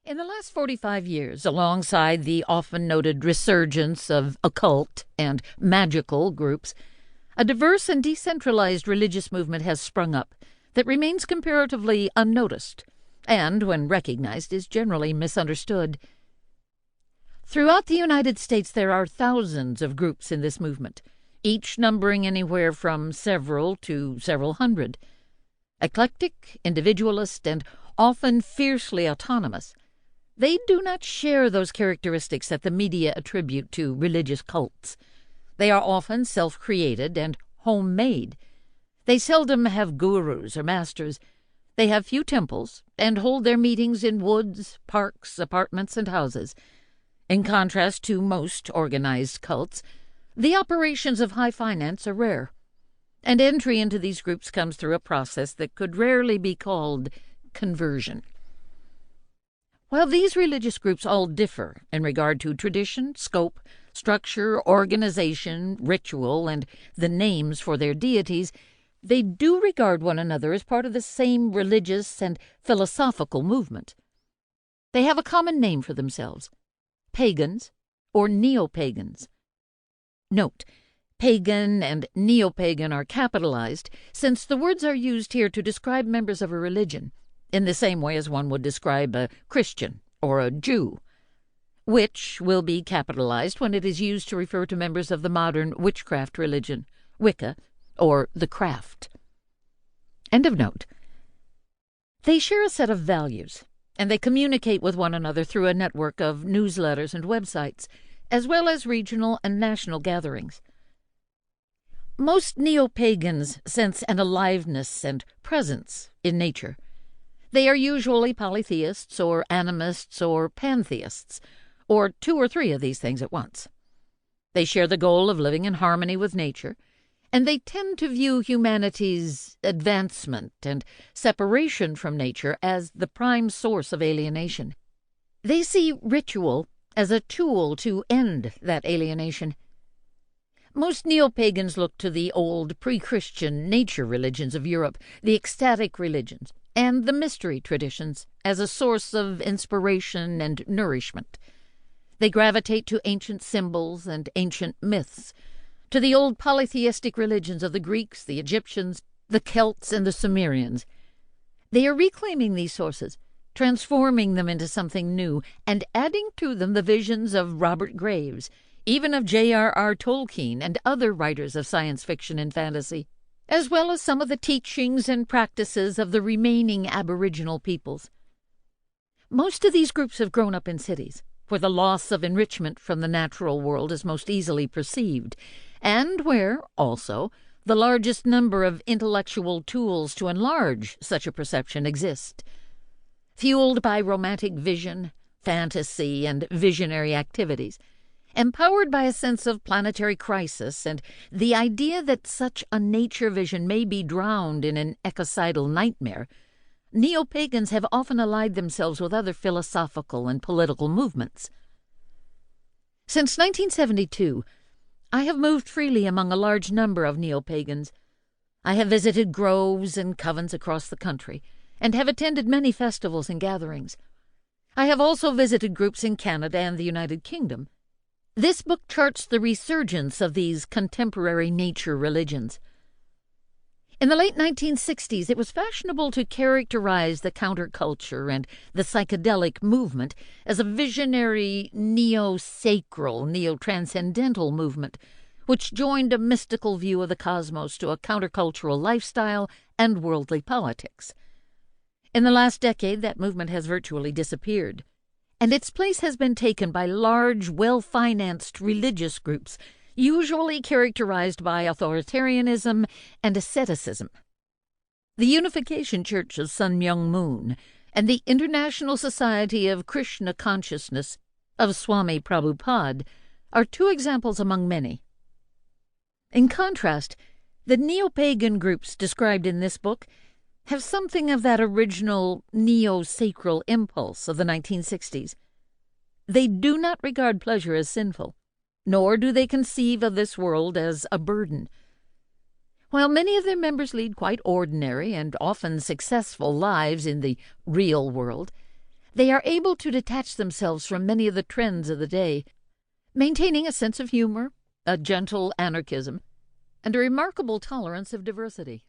In the last 45 years, alongside the often noted resurgence of occult and magical groups, a diverse and decentralized religious movement has sprung up that remains comparatively unnoticed and, when recognized, is generally misunderstood. Throughout the United States, there are thousands of groups in this movement, each numbering anywhere from several to several hundred. Eclectic, individualist, and often fiercely autonomous, they do not share those characteristics that the media attribute to religious cults. They are often self-created and homemade. They seldom have gurus or masters. They have few temples and hold their meetings in woods, parks, apartments, and houses. In contrast to most organized cults, the operations of high finance are rare, and entry into these groups comes through a process that could rarely be called conversion. While these religious groups all differ in regard to tradition, scope, structure, organization, ritual, and the names for their deities, they do regard one another as part of the same religious and philosophical movement. They have a common name for themselves: Pagans or Neo-Pagans. Note, Pagan and Neo-Pagan are capitalized, since the words are used here to describe members of a religion, in the same way as one would describe a Christian or a Jew. Witch will be capitalized when it is used to refer to members of the modern witchcraft religion, Wicca, or the craft. End of note. They share a set of values, and they communicate with one another through a network of newsletters and websites, as well as regional and national gatherings. Most Neo-Pagans sense an aliveness and presence in nature. They are usually polytheists or animists or pantheists, or two or three of these things at once. They share the goal of living in harmony with nature, and they tend to view humanity's advancement and separation from nature as the prime source of alienation. They see ritual as a tool to end that alienation. Most Neo-Pagans look to the old pre-Christian nature religions of Europe, the ecstatic religions, and the mystery traditions as a source of inspiration and nourishment. They gravitate to ancient symbols and ancient myths, to the old polytheistic religions of the Greeks, the Egyptians, the Celts, and the Sumerians. They are reclaiming these sources, transforming them into something new, and adding to them the visions of Robert Graves, even of J.R.R. Tolkien and other writers of science fiction and fantasy, as well as some of the teachings and practices of the remaining Aboriginal peoples. Most of these groups have grown up in cities, where the loss of enrichment from the natural world is most easily perceived, and where, also, the largest number of intellectual tools to enlarge such a perception exist. Fueled by romantic vision, fantasy, and visionary activities, empowered by a sense of planetary crisis and the idea that such a nature vision may be drowned in an ecocidal nightmare, Neo-Pagans have often allied themselves with other philosophical and political movements. Since 1972, I have moved freely among a large number of Neo-Pagans. I have visited groves and covens across the country, and have attended many festivals and gatherings. I have also visited groups in Canada and the United Kingdom. This book charts the resurgence of these contemporary nature religions. In the late 1960s, it was fashionable to characterize the counterculture and the psychedelic movement as a visionary, neo-sacral, neo-transcendental movement, which joined a mystical view of the cosmos to a countercultural lifestyle and worldly politics. In the last decade, that movement has virtually disappeared, and its place has been taken by large, well-financed religious groups, usually characterized by authoritarianism and asceticism. The Unification Church of Sun Myung Moon and the International Society of Krishna Consciousness of Swami Prabhupada are two examples among many. In contrast, the Neo-Pagan groups described in this book have something of that original neo-sacral impulse of the 1960s. They do not regard pleasure as sinful, nor do they conceive of this world as a burden. While many of their members lead quite ordinary and often successful lives in the real world, they are able to detach themselves from many of the trends of the day, maintaining a sense of humor, a gentle anarchism, and a remarkable tolerance of diversity.